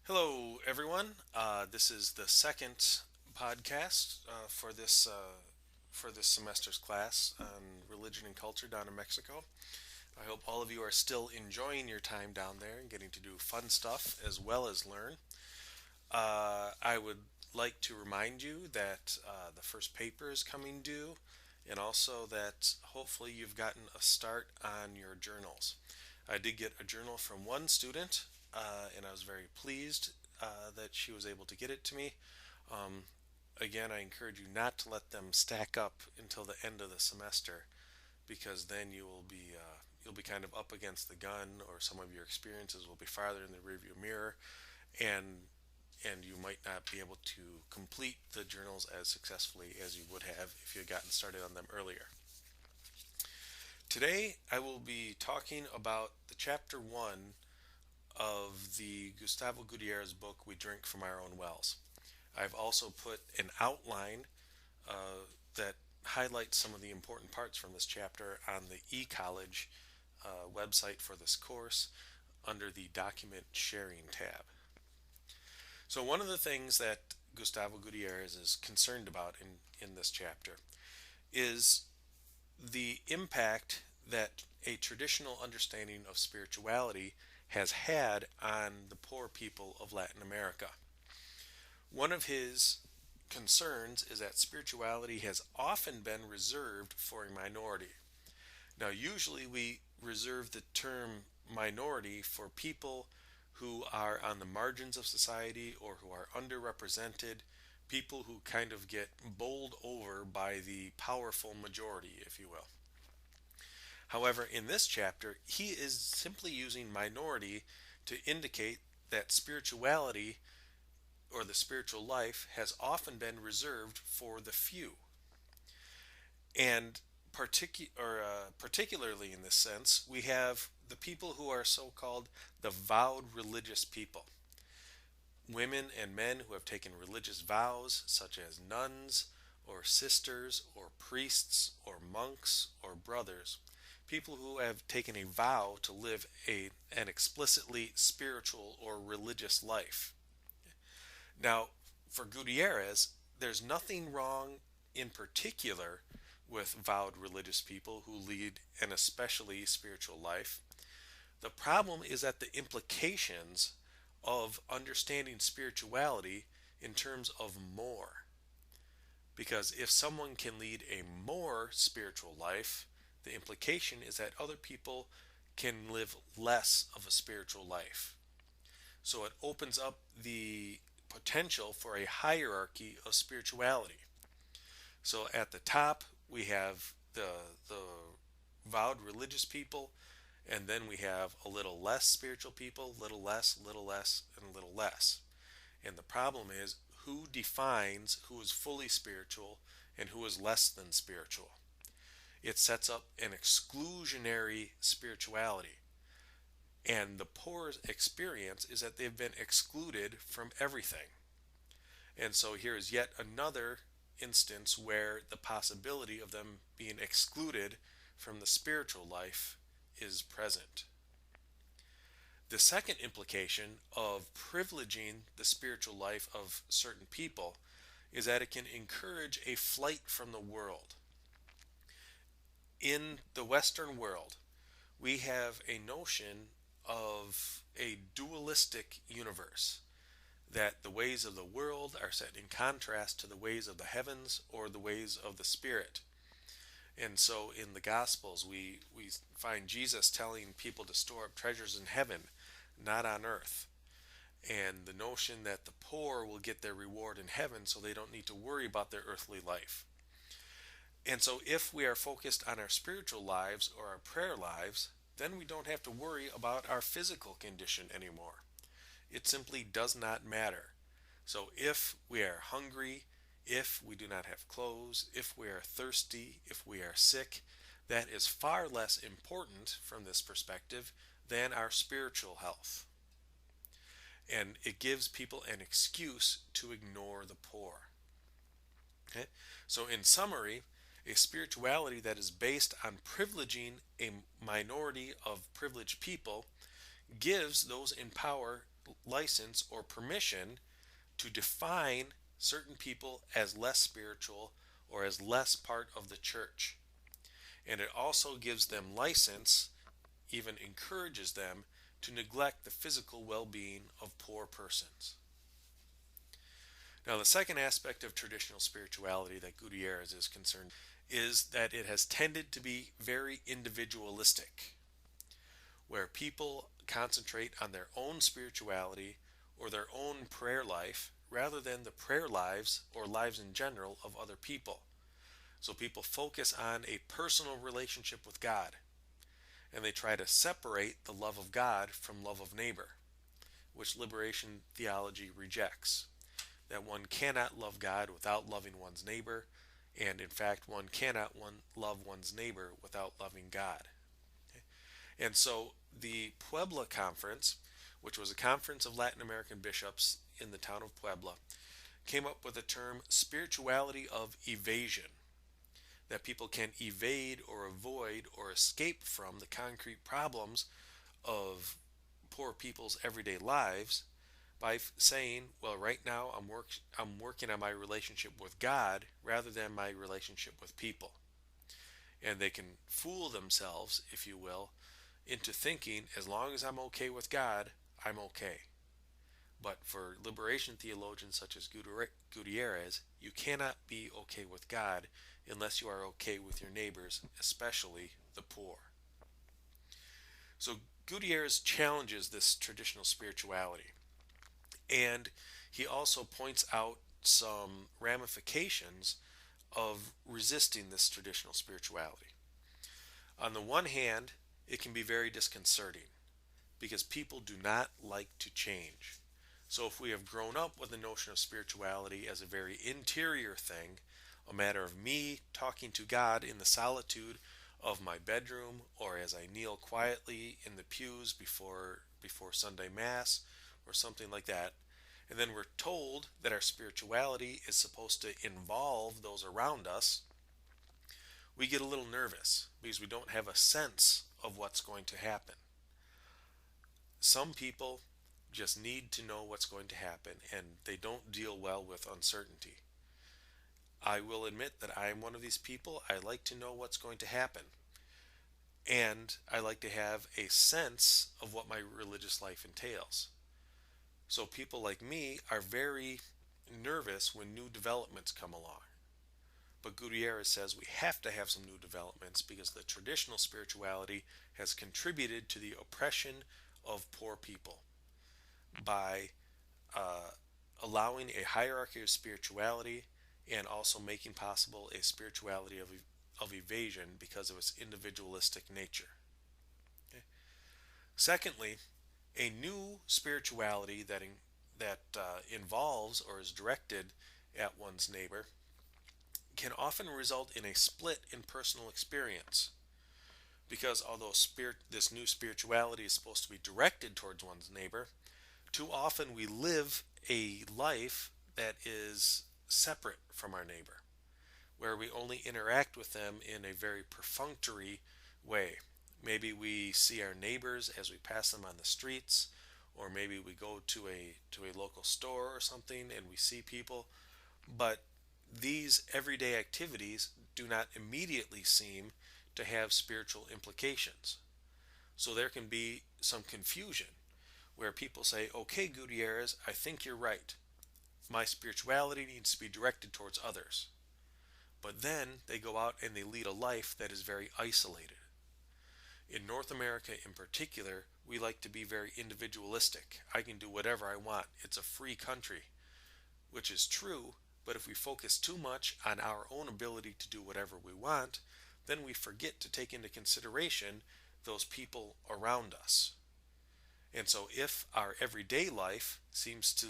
Hello, everyone. This is the second podcast for this semester's class on religion and culture down in Mexico. I hope all of you are still enjoying your time down there and getting to do fun stuff as well as learn. I would like to remind you that the first paper is coming due, and also that hopefully you've gotten a start on your journals. I did get a journal from one student, and I was very pleased that she was able to get it to me. Um, Again, I encourage you not to let them stack up until the end of the semester, because then you'll be kind of up against the gun, or some of your experiences will be farther in the rearview mirror, and you might not be able to complete the journals as successfully as you would have if you had gotten started on them earlier. Today, I will be talking about the chapter one of the Gustavo Gutierrez book, We Drink from Our Own Wells. I've also put an outline that highlights some of the important parts from this chapter on the eCollege website for this course under the Document Sharing tab. So, one of the things that Gustavo Gutierrez is concerned about in this chapter is the impact that a traditional understanding of spirituality has had on the poor people of Latin America. One of his concerns is that spirituality has often been reserved for a minority. Now, usually we reserve the term minority for people who are on the margins of society or who are underrepresented, people who kind of get bowled over by the powerful majority, if you will. However, in this chapter, he is simply using minority to indicate that spirituality or the spiritual life has often been reserved for the few. And particularly in this sense, we have the people who are so called the vowed religious people. Women and men who have taken religious vows, such as nuns, or sisters, or priests, or monks, or brothers. People who have taken a vow to live an explicitly spiritual or religious life. Now, for Gutierrez, there's nothing wrong in particular with vowed religious people who lead an especially spiritual life. The problem is that the implications of understanding spirituality in terms of more. Because if someone can lead a more spiritual life, the implication is that other people can live less of a spiritual life. So it opens up the potential for a hierarchy of spirituality. So at the top, we have the vowed religious people, and then we have a little less spiritual people, little less, and little less. And the problem is who defines who is fully spiritual and who is less than spiritual. It sets up an exclusionary spirituality. And the poor's experience is that they've been excluded from everything. And so here is yet another instance where the possibility of them being excluded from the spiritual life is present. The second implication of privileging the spiritual life of certain people is that it can encourage a flight from the world. In the Western world, we have a notion of a dualistic universe, that the ways of the world are set in contrast to the ways of the heavens or the ways of the Spirit. And so in the Gospels, we find Jesus telling people to store up treasures in heaven, not on earth. And the notion that the poor will get their reward in heaven so they don't need to worry about their earthly life. And so if we are focused on our spiritual lives or our prayer lives, then we don't have to worry about our physical condition anymore. It simply does not matter. So if we are hungry, if we do not have clothes, if we are thirsty, if we are sick, that is far less important from this perspective than our spiritual health. And it gives people an excuse to ignore the poor. Okay? So, in summary, a spirituality that is based on privileging a minority of privileged people gives those in power license or permission to define certain people as less spiritual or as less part of the church. And it also gives them license, even encourages them, to neglect the physical well being of poor persons. Now, the second aspect of traditional spirituality that Gutierrez is concerned is that it has tended to be very individualistic, where people concentrate on their own spirituality or their own prayer life rather than the prayer lives or lives in general of other people. So people focus on a personal relationship with God, and they try to separate the love of God from love of neighbor, which liberation theology rejects. That one cannot love God without loving one's neighbor, and in fact, one cannot love one's neighbor without loving God. And so the Puebla Conference, which was a conference of Latin American bishops in the town of Puebla, came up with the term spirituality of evasion, that people can evade or avoid or escape from the concrete problems of poor people's everyday lives by saying, well, right now I'm working on my relationship with God rather than my relationship with people. And they can fool themselves, if you will, into thinking as long as I'm okay with God, I'm okay. But for liberation theologians such as Gutierrez, you cannot be okay with God unless you are okay with your neighbors, especially the poor. So Gutierrez challenges this traditional spirituality, and he also points out some ramifications of resisting this traditional spirituality. On the one hand, it can be very disconcerting because people do not like to change. So if we have grown up with the notion of spirituality as a very interior thing, a matter of me talking to God in the solitude of my bedroom or as I kneel quietly in the pews before Sunday Mass or something like that, and then we're told that our spirituality is supposed to involve those around us, we get a little nervous because we don't have a sense of what's going to happen. Some people just need to know what's going to happen, and they don't deal well with uncertainty. I will admit that I am one of these people. I like to know what's going to happen, and I like to have a sense of what my religious life entails. So people like me are very nervous when new developments come along. But Gutierrez says we have to have some new developments because the traditional spirituality has contributed to the oppression of poor people by allowing a hierarchy of spirituality and also making possible a spirituality of evasion because of its individualistic nature. Okay. Secondly, a new spirituality that involves or is directed at one's neighbor can often result in a split in personal experience. Because although this new spirituality is supposed to be directed towards one's neighbor, too often we live a life that is separate from our neighbor, where we only interact with them in a very perfunctory way. Maybe we see our neighbors as we pass them on the streets, or maybe we go to a local store or something and we see people, but these everyday activities do not immediately seem to have spiritual implications. So there can be some confusion where people say, okay, Gutierrez, I think you're right. My spirituality needs to be directed towards others. But then they go out and they lead a life that is very isolated. In North America in particular, we like to be very individualistic. I can do whatever I want. It's a free country, which is true, but if we focus too much on our own ability to do whatever we want, then we forget to take into consideration those people around us. And so if our everyday life seems to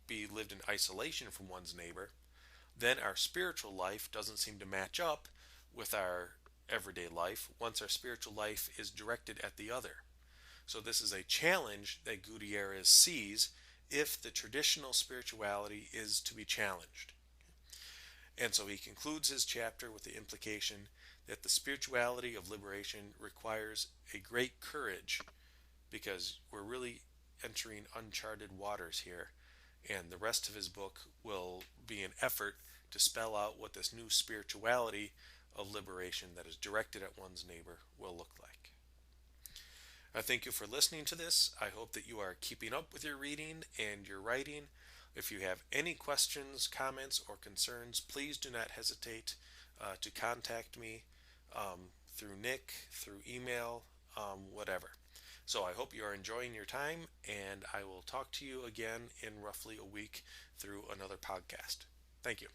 be lived in isolation from one's neighbor, then our spiritual life doesn't seem to match up with our everyday life once our spiritual life is directed at the other. So this is a challenge that Gutierrez sees if the traditional spirituality is to be challenged. And so he concludes his chapter with the implication that the spirituality of liberation requires a great courage because we're really entering uncharted waters here. And the rest of his book will be an effort to spell out what this new spirituality of liberation that is directed at one's neighbor will look like. I thank you for listening to this. I hope that you are keeping up with your reading and your writing. If you have any questions, comments, or concerns, please do not hesitate to contact me through Nick, through email, whatever. So I hope you are enjoying your time, and I will talk to you again in roughly a week through another podcast. Thank you.